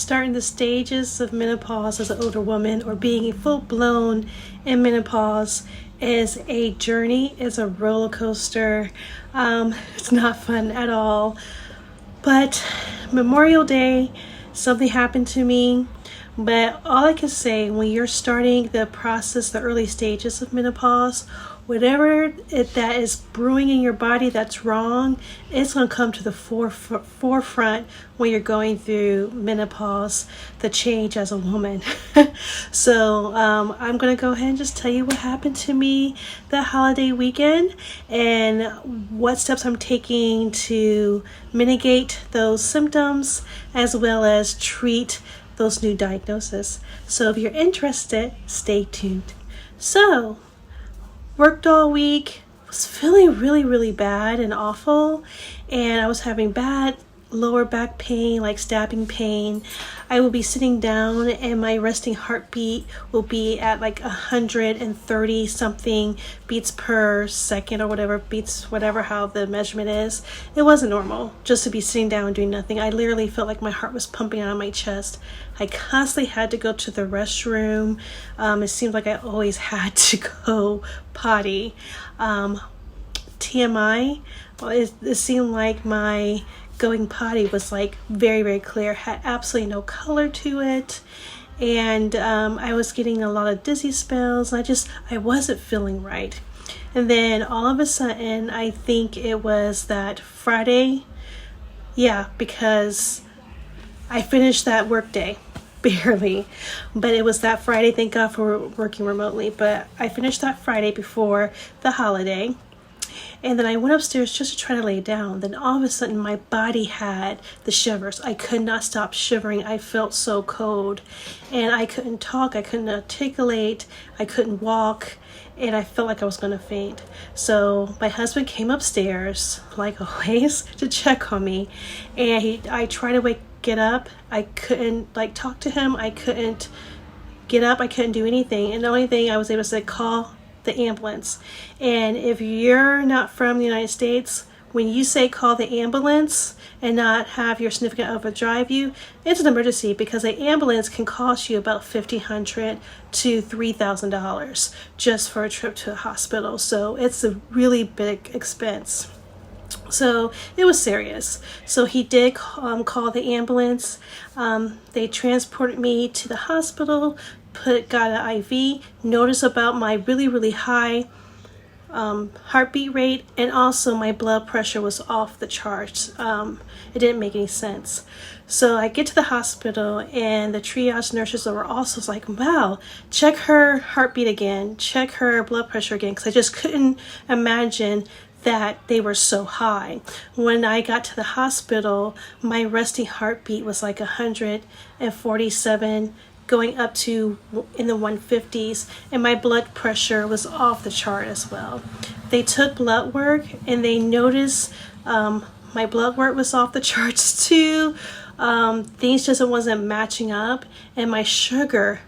starting the stages of menopause as an older woman or being full-blown in menopause is a journey, is a roller coaster. It's not fun at all. But Memorial Day, something happened to me. But all I can say, when you're starting the process, the early stages of menopause, whatever that is brewing in your body that's wrong, it's going to come to the forefront when you're going through menopause, the change as a woman. So I'm going to go ahead and just tell you what happened to me that holiday weekend and what steps I'm taking to mitigate those symptoms as well as treat those new diagnoses. So if you're interested, stay tuned. So, worked all week, was feeling really bad and awful, and I was having bad lower back pain, like stabbing pain. I will be sitting down and my resting heartbeat will be at like 130 something beats per second or whatever, beats whatever how the measurement is. It wasn't normal just to be sitting down and doing nothing. I literally felt like my heart was pumping out of my chest. I constantly had to go to the restroom. It seemed like I always had to go potty. TMI, it seemed like my going potty was like very clear, had absolutely no color to it, and I was getting a lot of dizzy spells. I wasn't feeling right. And then all of a sudden, I think it was that Friday, because I finished that work day barely, but it was that Friday. Thank God for working remotely, but I finished that Friday before the holiday. And then I went upstairs just to try to lay down. Then all of a sudden my body had the shivers. I could not stop shivering. I felt so cold. And I couldn't talk. I couldn't articulate. I couldn't walk. And I felt like I was going to faint. So my husband came upstairs, like always, to check on me. And I tried to get up. I couldn't talk to him. I couldn't get up. I couldn't do anything. And the only thing I was able to say, call the ambulance. And if you're not from the United States, when you say call the ambulance and not have your significant other drive you, it's an emergency, because an ambulance can cost you about $1,500 to $3,000 just for a trip to a hospital. So it's a really big expense. So it was serious. So he did call the ambulance. They transported me to the hospital, got an IV, noticed about my really high heartbeat rate, and also my blood pressure was off the charts. It didn't make any sense. So I get to the hospital, and the triage nurses were also like, wow, check her heartbeat again, check her blood pressure again, because I just couldn't imagine that they were so high. When I got to the hospital, my resting heartbeat was like 147, going up to in the 150s, and my blood pressure was off the chart as well. They took blood work, and they noticed my blood work was off the charts too. Things just wasn't matching up, and my sugar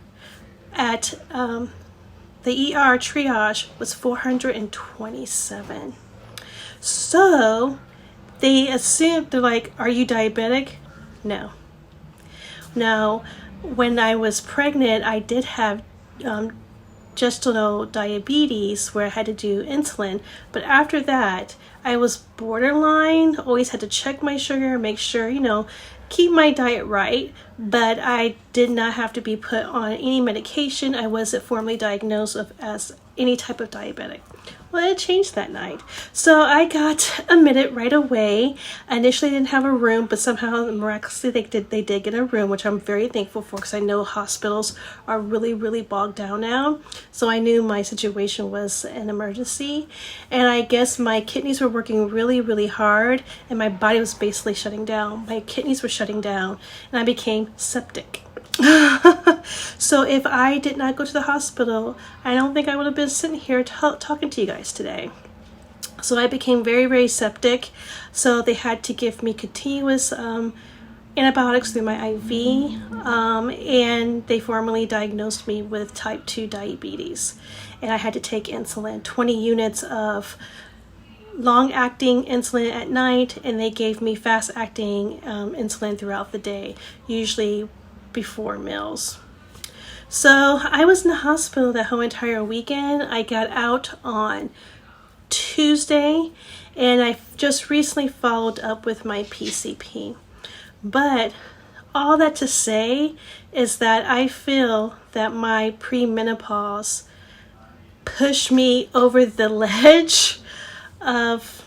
at the ER triage was 427. So they assumed, they're like, are you diabetic? No. Now, when I was pregnant, I did have gestational diabetes where I had to do insulin. But after that, I was borderline, always had to check my sugar, make sure, keep my diet right. But I did not have to be put on any medication. I wasn't formally diagnosed as any type of diabetic. Well, it changed that night. So I got admitted right away. I initially didn't have a room, but somehow miraculously they did get a room, which I'm very thankful for, because I know hospitals are really bogged down now. So I knew my situation was an emergency. And I guess my kidneys were working really hard, and my body was basically shutting down. My kidneys were shutting down, and I became septic. So if I did not go to the hospital, I don't think I would have been sitting here talking to you guys today. So I became very septic. So they had to give me continuous antibiotics through my IV, and they formally diagnosed me with type 2 diabetes. And I had to take insulin, 20 units of long-acting insulin at night, and they gave me fast-acting insulin throughout the day, usually before meals. So I was in the hospital that whole entire weekend. I got out on Tuesday, and I just recently followed up with my PCP. But all that to say is that I feel that my premenopause pushed me over the ledge of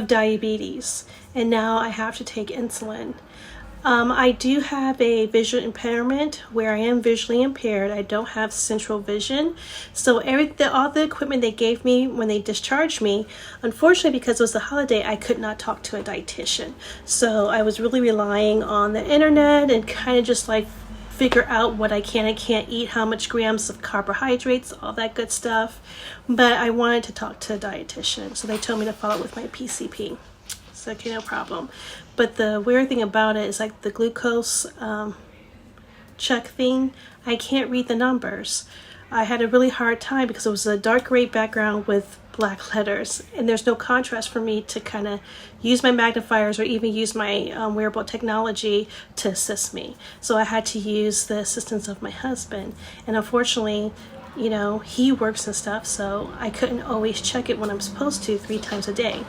diabetes, and now I have to take insulin. I do have a visual impairment where I am visually impaired. I don't have central vision. So all the equipment they gave me when they discharged me, unfortunately, because it was a holiday, I could not talk to a dietitian. So I was really relying on the internet and kind of just like figure out what I can and can't eat, how much grams of carbohydrates, all that good stuff. But I wanted to talk to a dietitian, so they told me to follow up with my PCP. So okay, no problem. But the weird thing about it is like the glucose check thing, I can't read the numbers. I had a really hard time because it was a dark gray background with black letters, and there's no contrast for me to kind of use my magnifiers or even use my wearable technology to assist me. So I had to use the assistance of my husband, and unfortunately, you know, he works and stuff, so I couldn't always check it when I'm supposed to 3 times a day.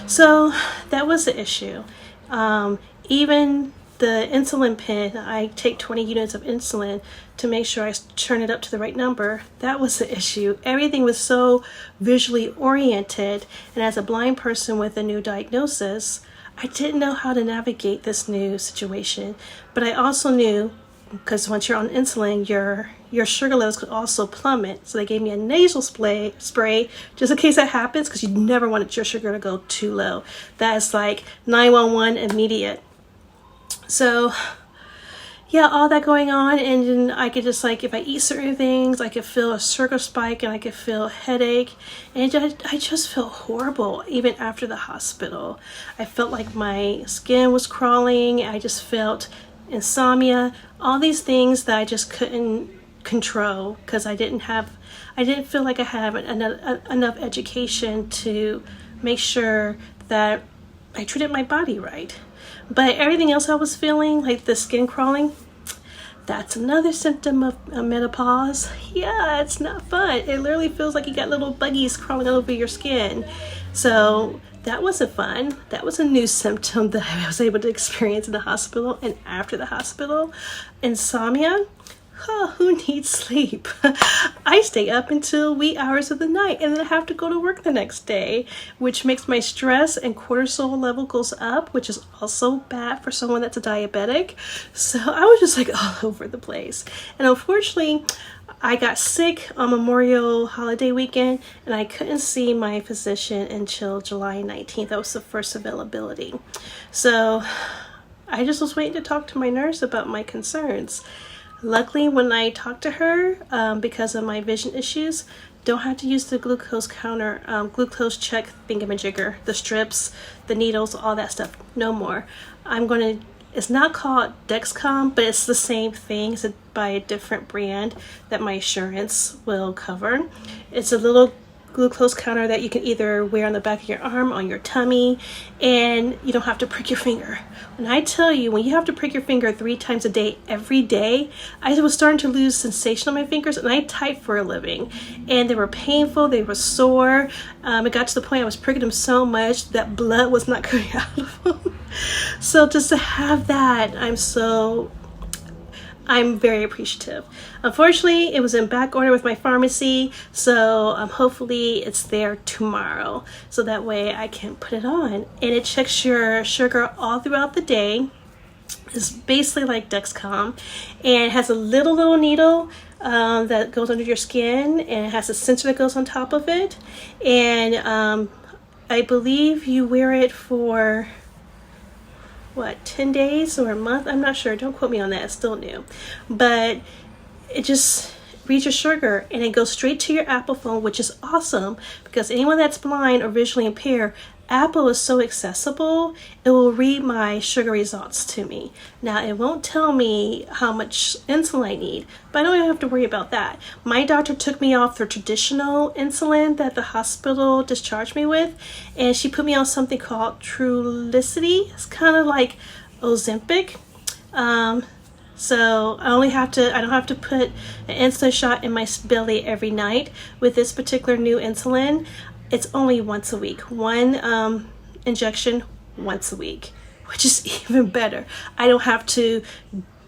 So that was the issue. Even the insulin pen, I take 20 units of insulin to make sure I turn it up to the right number. That was the issue. Everything was so visually oriented, and as a blind person with a new diagnosis, I didn't know how to navigate this new situation. But I also knew, because once you're on insulin, your sugar levels could also plummet. So they gave me a nasal spray just in case that happens, because you never want your sugar to go too low. That is like 911 immediate. So yeah, all that going on, and then I could just like, if I eat certain things, I could feel a sugar spike and I could feel a headache, and I just felt horrible even after the hospital. I felt like my skin was crawling. I just felt insomnia, all these things that I just couldn't control because I didn't feel like I had enough education to make sure that I treated my body right. But everything else I was feeling, like the skin crawling, that's another symptom of menopause. Yeah, it's not fun. It literally feels like you got little buggies crawling all over your skin. So that wasn't fun. That was a new symptom that I was able to experience in the hospital and after the hospital. Insomnia. Oh, who needs sleep? I stay up until wee hours of the night and then I have to go to work the next day, which makes my stress and cortisol level goes up, which is also bad for someone that's a diabetic. So I was just like all over the place. And unfortunately, I got sick on Memorial holiday weekend and I couldn't see my physician until July 19th. That was the first availability. So I just was waiting to talk to my nurse about my concerns. Luckily, when I talked to her, because of my vision issues, don't have to use the glucose check thingamajigger, the strips, the needles, all that stuff. No more. It's not called Dexcom, but it's the same thing. It's by a different brand that my insurance will cover. It's a little glucose counter that you can either wear on the back of your arm, on your tummy, and you don't have to prick your finger. When I tell you, when you have to prick your finger 3 times a day, every day, I was starting to lose sensation on my fingers, and I type for a living. And they were painful, they were sore. It got to the point I was pricking them so much that blood was not coming out of them. So just to have that, I'm very appreciative. Unfortunately, it was in back order with my pharmacy, so hopefully it's there tomorrow. So that way I can put it on. And it checks your sugar all throughout the day. It's basically like Dexcom. And it has a little needle that goes under your skin, and it has a sensor that goes on top of it. And I believe you wear it for 10 days or a month? I'm not sure. Don't quote me on that. It's still new. But it just reads your sugar and it goes straight to your Apple phone, which is awesome because anyone that's blind or visually impaired, Apple is so accessible. It will read my sugar results to me. Now, it won't tell me how much insulin I need, but I don't even have to worry about that. My doctor took me off the traditional insulin that the hospital discharged me with, and she put me on something called Trulicity. It's kind of like Ozempic. So I don't have to put an insulin shot in my belly every night. With this particular new insulin, it's only once a week. One injection once a week, which is even better. I don't have to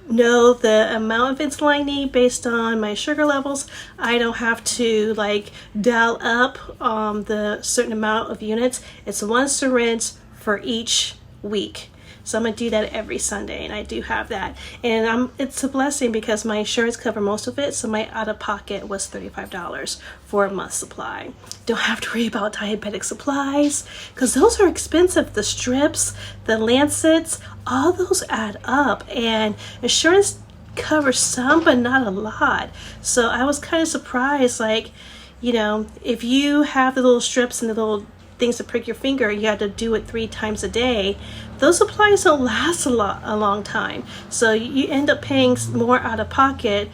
know the amount of insulin I need based on my sugar levels. I don't have to like dial up the certain amount of units. It's one syringe for each week. So I'm gonna do that every Sunday, and I do have that. And it's a blessing because my insurance covered most of it, so my out-of-pocket was $35 for a month's supply. Don't have to worry about diabetic supplies, because those are expensive. The strips, the lancets, all those add up, and insurance covers some, but not a lot. So I was kind of surprised, like, you know, if you have the little strips and the little things to prick your finger, you have to do it 3 times a day. Those supplies don't last a long time. So you end up paying more out of pocket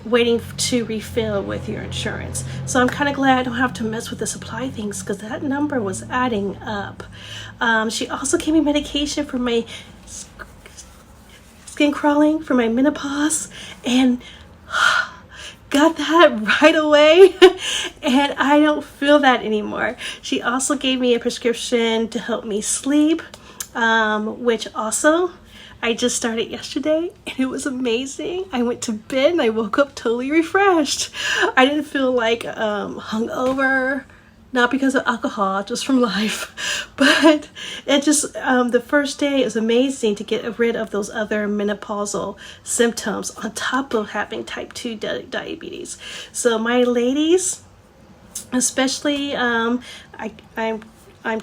waiting to refill with your insurance. So I'm kind of glad I don't have to mess with the supply things, because that number was adding up. She also gave me medication for my skin crawling, for my menopause, and got that right away. And I don't feel that anymore. She also gave me a prescription to help me sleep, which also I just started yesterday, and it was amazing. I went to bed and I woke up totally refreshed. I didn't feel like hungover, not because of alcohol, just from life. But it just, the first day, it was amazing to get rid of those other menopausal symptoms on top of having type 2 diabetes. So my ladies, especially, I'm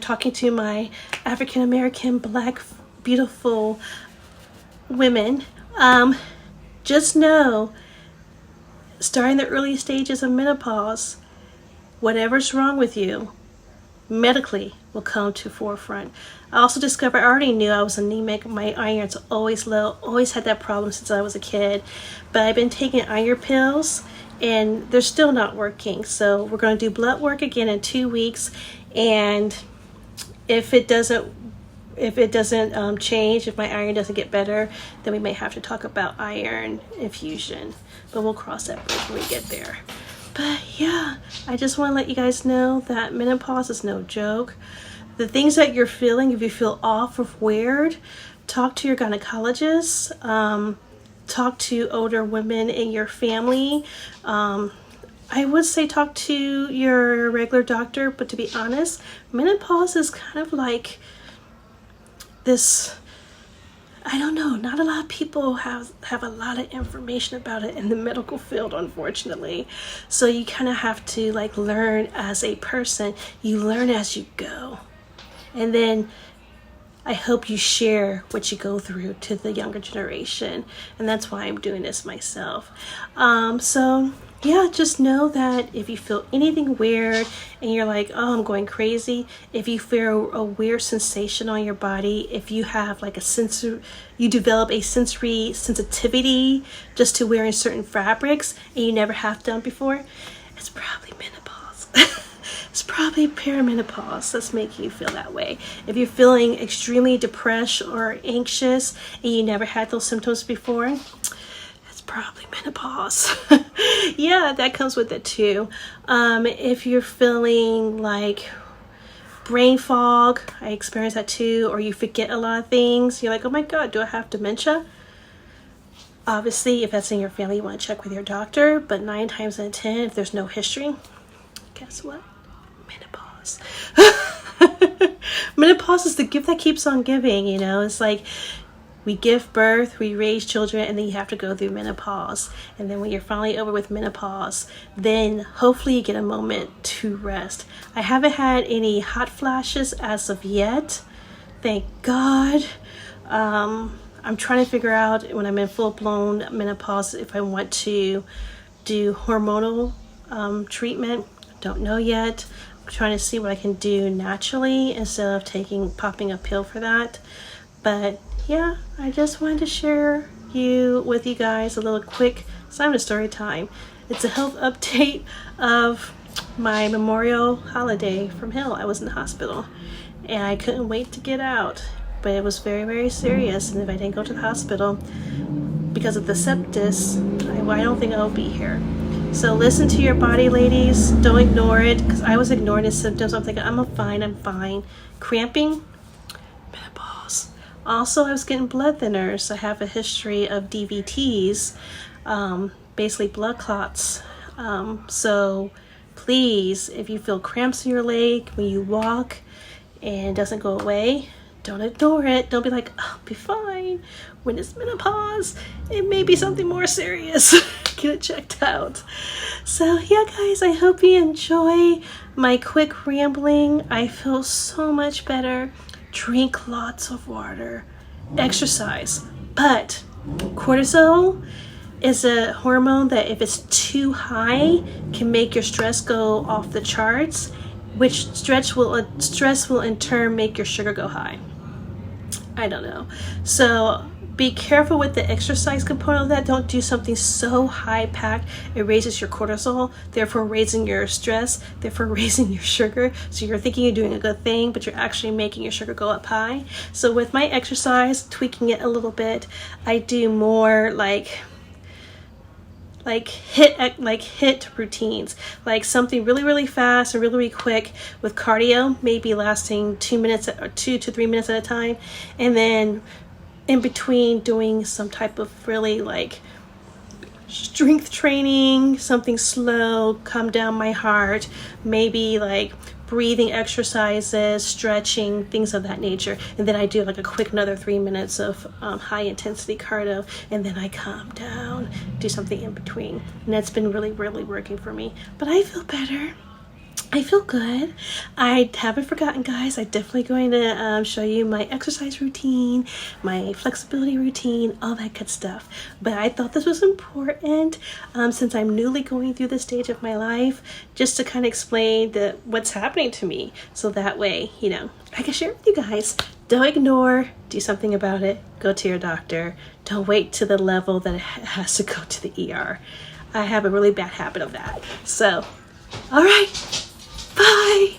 talking to my African American, Black, beautiful women. Just know, starting the early stages of menopause, whatever's wrong with you medically will come to forefront. I also discovered, I already knew I was anemic. My iron's always low, always had that problem since I was a kid, but I've been taking iron pills and they're still not working. So we're going to do blood work again in 2 weeks, and if it doesn't change, if my iron doesn't get better, then we may have to talk about iron infusion, but we'll cross that bridge when we get there. But yeah, I just want to let you guys know that menopause is no joke. The things that you're feeling, if you feel off or weird, talk to your gynecologist, talk to older women in your family. I would say talk to your regular doctor, but to be honest, menopause is kind of like this, I don't know, not a lot of people have a lot of information about it in the medical field, unfortunately. So you kind of have to like learn as a person. You learn as you go. And then I hope you share what you go through to the younger generation. And that's why I'm doing this myself. So yeah, just know that if you feel anything weird and you're like, oh, I'm going crazy, if you feel a weird sensation on your body, if you have like you develop a sensory sensitivity just to wearing certain fabrics and you never have done before, it's probably menopause. It's probably perimenopause that's making you feel that way. If you're feeling extremely depressed or anxious and you never had those symptoms before, it's probably menopause. Yeah, that comes with it too. If you're feeling like brain fog, I experience that too, or you forget a lot of things, you're like, oh my God, do I have dementia? Obviously, if that's in your family, you want to check with your doctor, but 9 times out of 10, if there's no history, guess what? Menopause. Menopause is the gift that keeps on giving, you know. It's like we give birth, we raise children, and then you have to go through menopause. And then when you're finally over with menopause, then hopefully you get a moment to rest. I haven't had any hot flashes as of yet, thank God. I'm trying to figure out when I'm in full-blown menopause if I want to do hormonal treatment. Don't know yet. I'm trying to see what I can do naturally instead of popping a pill for that. But yeah, I just wanted to share with you guys a little quick Simon story time. It's a health update of my Memorial holiday from Hill. I was in the hospital and I couldn't wait to get out, but it was very, very serious. And if I didn't go to the hospital, because of the sepsis, I don't think I'll be here. So listen to your body, ladies. Don't ignore it, because I was ignoring the symptoms. I'm thinking, I'm fine. Cramping, menopause. Also, I was getting blood thinners. I have a history of DVTs, basically blood clots. So please, if you feel cramps in your leg when you walk and it doesn't go away, don't ignore it. Don't be like, I'll be fine. When it's menopause, it may be something more serious. Get it checked out. So yeah, guys, I hope you enjoy my quick rambling. I feel so much better. Drink lots of water. Exercise. But cortisol is a hormone that if it's too high can make your stress go off the charts, which stress will in turn make your sugar go high. I don't know. So be careful with the exercise component of that. Don't do something so high packed it raises your cortisol, therefore raising your stress, therefore raising your sugar. So you're thinking you're doing a good thing, but you're actually making your sugar go up high. So with my exercise, tweaking it a little bit, I do more like hit routines, like something really fast or really quick with cardio, maybe lasting 2 to 3 minutes at a time, and then in between doing some type of really like strength training, something slow, calm down my heart, maybe like breathing exercises, stretching, things of that nature. And then I do like a quick another 3 minutes of high intensity cardio, and then I calm down, do something in between. And that's been really working for me. But I feel better. I feel good. I haven't forgotten, guys. I'm definitely going to show you my exercise routine, my flexibility routine, all that good stuff. But I thought this was important since I'm newly going through this stage of my life, just to kind of explain what's happening to me. So that way, I can share with you guys. Don't ignore, do something about it, go to your doctor. Don't wait to the level that it has to go to the ER. I have a really bad habit of that. So, all right. Bye.